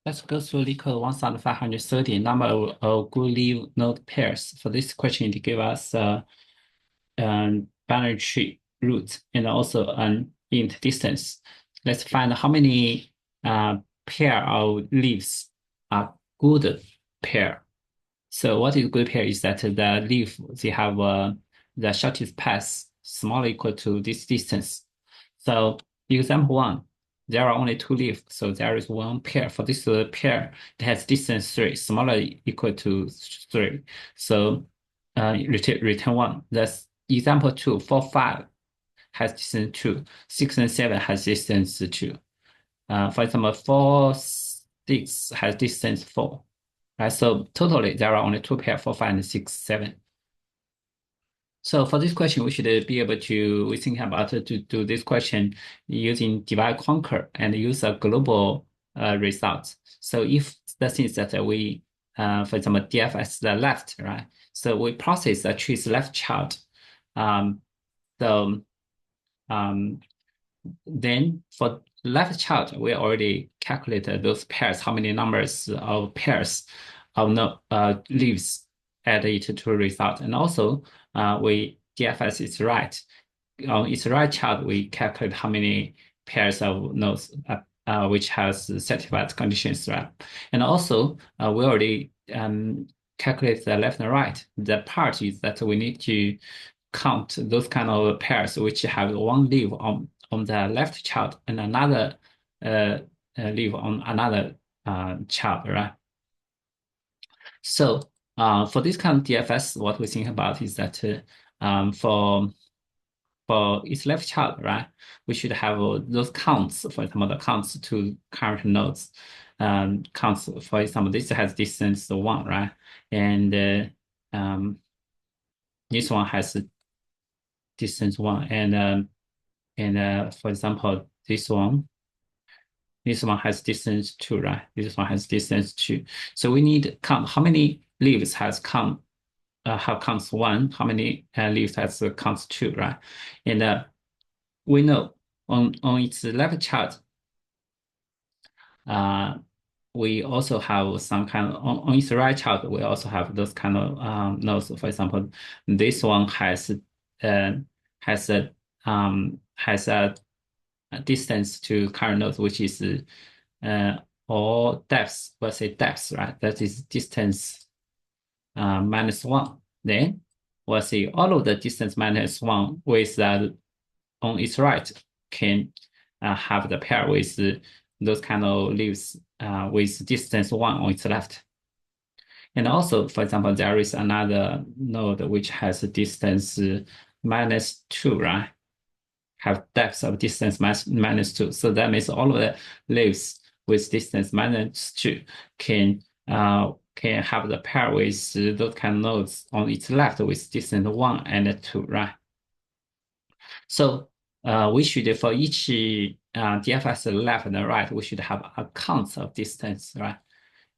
Let's go through LeetCode 1530, number of good leaf node pairs. For this question, it give us binary tree root and also an int distance. Let's find how many pair of leaves are good pair. So what is good pair is that the leaf, they have the shortest path smaller equal to this distance. So example one, there are only two leaves, so there is one pair. For this pair, it has distance 3, smaller equal to 3. So return 1. That's example 2. 4, 5 has distance 2. 6 and 7 has distance 2. For example, 4, 6 has distance 4. Right? So totally, there are only two pair, 4, 5, and 6, 7. So for this question, we should be able to we think about to do this question using divide conquer and use a global result. So if the things that we, for example, DFS the left, right? So we process the tree's left child. Um, so then for left child, we already calculated those pairs, how many numbers of pairs of no leaves add it to result. And also we DFS is right. On its right child, we calculate how many pairs of nodes which has satisfied conditions, right? And also we already calculate the left and right. The part is that we need to count those kind of pairs which have one leaf on the left child and another leaf on another child, right? So for this kind of DFS, what we think about is that for its left child, right, we should have those counts, for example, the counts to current nodes. Counts, for example, this has distance 1, right? And this one has distance 1. And for example, this one has distance 2, right? This one has distance 2. So we need to count how many leaves has count have counts 1, how many leaves has counts 2, right? And we know on its left chart, we also have some kind of on its right chart, we also have those kind of nodes. For example, this one uh, has a has a distance to current nodes, which is or depth, let's say depth, right? That is distance minus 1. Then we'll see all of the distance minus 1 with that on its right can have the pair with those kind of leaves with distance 1 on its left. And also, for example, there is another node which has a distance minus 2, right? Have depth of distance minus 2. So that means all of the leaves with distance minus 2 can have the pair with those kind of nodes on its left with distance 1 and 2, right? So we should, for each DFS left and right, we should have a count of distance, right?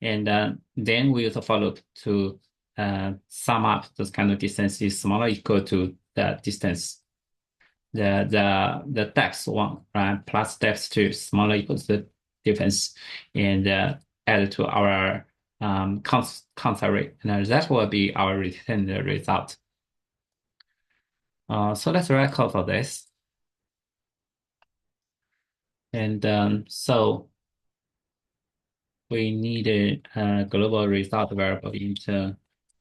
And then we also follow to sum up those kind of distances smaller equal to the distance, the depth 1, right? Plus depth 2 smaller equals the difference, and add to our count array. And that will be our returned result. So let's write code for this. And so we need a global result variable into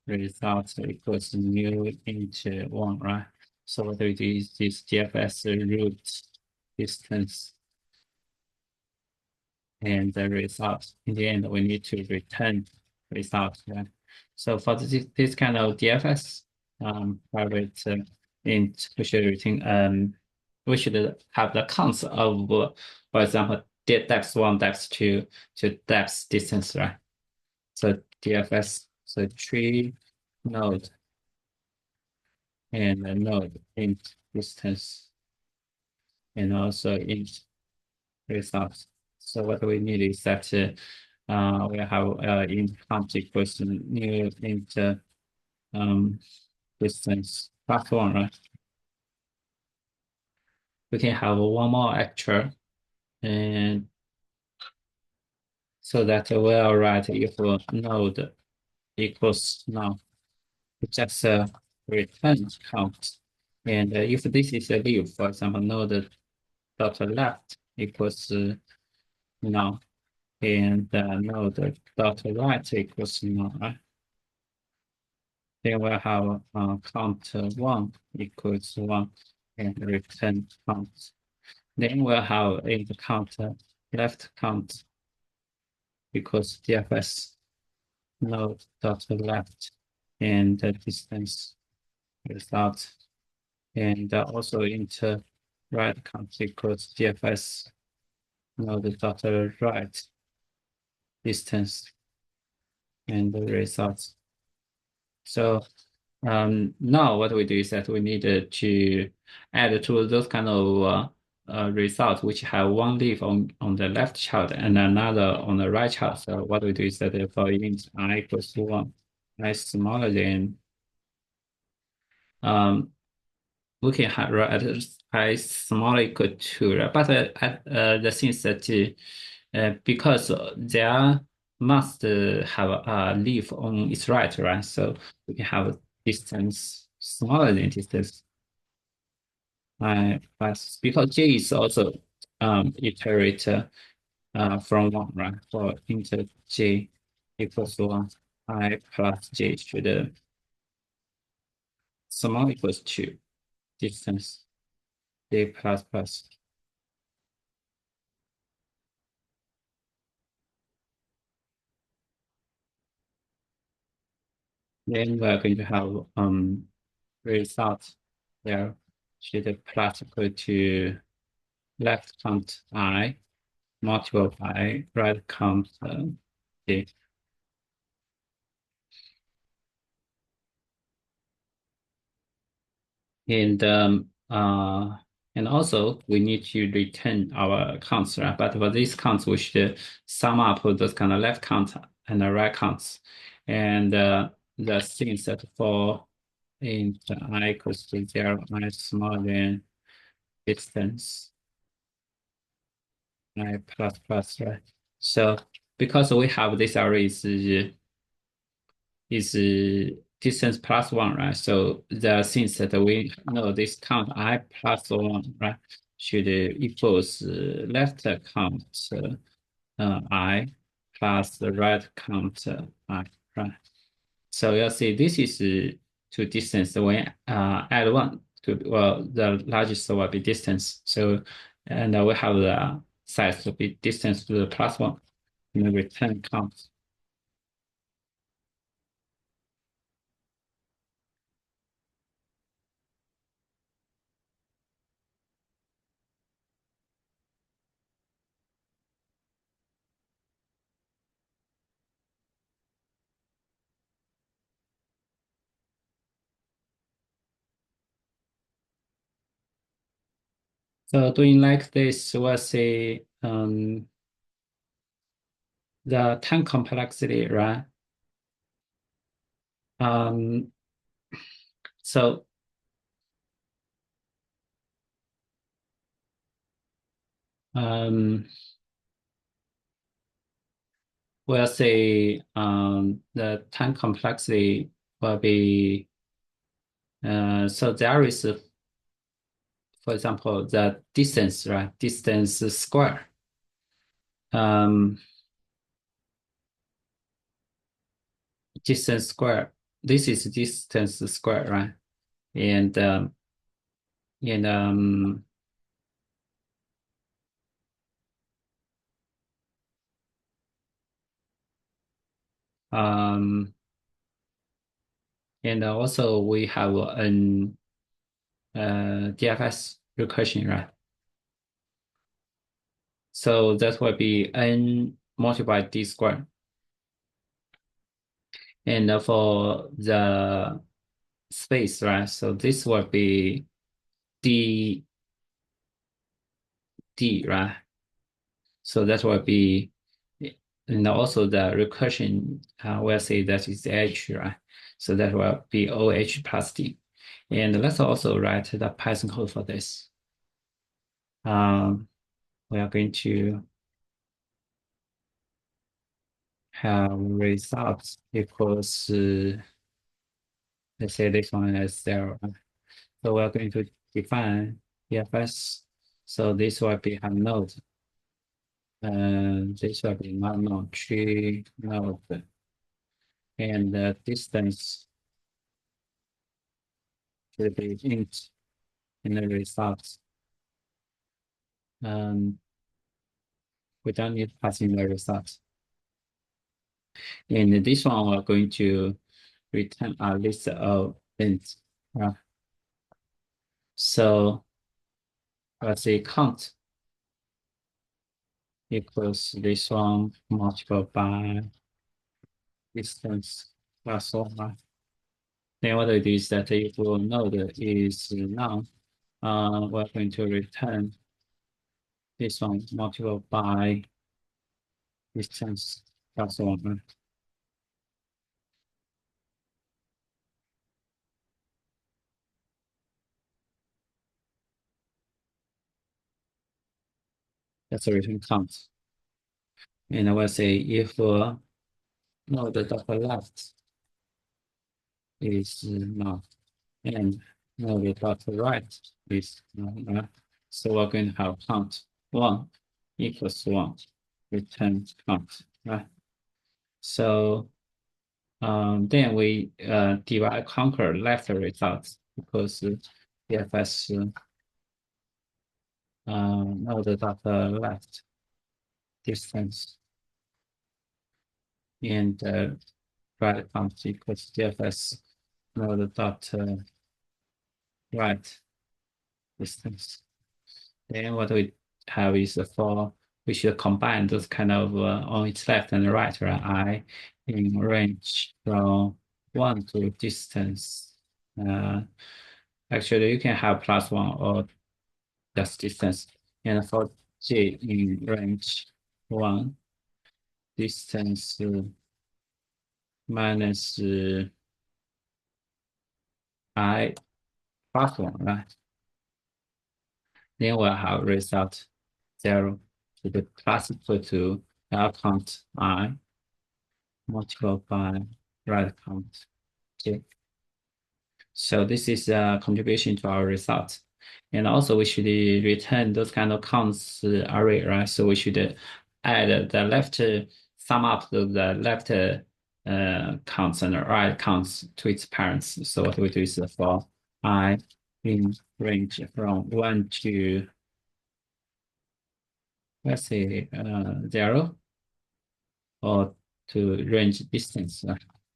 result equals new into 1, right? So what we do is this DFS root distance and the result. In the end, we need to return result, right? So for this kind of DFS private int, we should return we should have the counts of, for example, depth 1, depth 2 to depth distance, right? So DFS, so tree node and a node int distance and also int results. So what we need is that we have int count equals new int distance plus 1, right? We can have one more actor and So that we'll write if node equals now, just return count. And if this is a leaf, for example, node dot left equals now, and node dot right equals now, right? Then we'll have count one equals one and return count. Then we'll have in the count left count equals DFS node dot left and the distance result, and also into right count equals DFS node dot right distance and the results. So now what we do is that we need to add to those kind of results which have one leaf on the left child and another on the right child. So what we do is that for int I equals to 1, I smaller than um, we can have write I smaller equal to, right? But the thing is that because there must have a leaf on its right? So we can have distance smaller than distance I plus, because j is also iterate from 1, right? For int j equals to 1, I plus j should small equals to distance j plus plus. Then we're going to have result there should plus equal to left count I multiple by right count j. And and also we need to return our counts, right? But for these counts, we should sum up those kind of left count and the right counts. And the things that for int I equals to 0, I smaller than distance I plus plus, right? So because we have this array is distance plus 1, right? So the things that we know this count I plus 1, right, should equals left count I plus the right count I, right? So you'll see this is to distance when add 1 to, well, the largest will be distance. So and we have the size to be distance to the plus 1 in the return count. So doing like this, we'll see the time complexity, right? Um, so um, we'll say the time complexity will be so there is, for example, the distance, right? Distance square. Um, distance square. This is distance square, right? And and um, and also we have an DFS recursion, right? So that will be n multiplied d squared. And for the space, right? So this will be d d, right? So that will be, and also the recursion will say that is h, right? So that will be OH plus d. And let's also write the Python code for this. We are going to have results equals, let's say this one is 0. So we're going to define EFS. So this will be a node, and this will be not node, tree node, and the distance should be int in the results. We don't need passing the results. In this one, we're going to return a list of ints. So let's say count equals this one multiplied by distance plus 1. Then what it is that if node is none, we're going to return this one multiplied by distance plus 1. That's a return count. And I will say if node dot left is not, and node dot right is not, so we're going to have count 1 equals 1, return count, right? So then we divide conquer left results because EFS node dot left distance and right count equals DFS node dot right distance. Then what we have is for we should combine those kind of on its left and right, right? I in range from 1 to distance. Actually, you can have +1 or just distance. And for J in range 1, distance minus I +1, right? Then we'll have result 0 to the plus equal to L count I multiplied by right count J. So this is a contribution to our result. And also we should return those kind of counts array, right? So we should add the left, sum up the left counts and the right counts to its parents. So what we do is for I in range from 1 to, let's say, 0, or to range distance,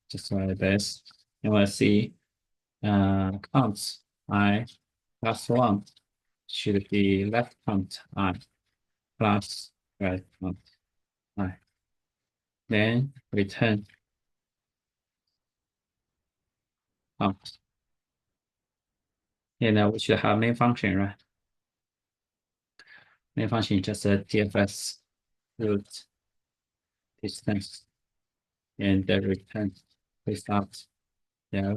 just like this. And we'll see counts I +1 should be left count I plus right count I. Then return count. And we should have main function, right? Main function is just a DFS root distance and the return result. Yeah.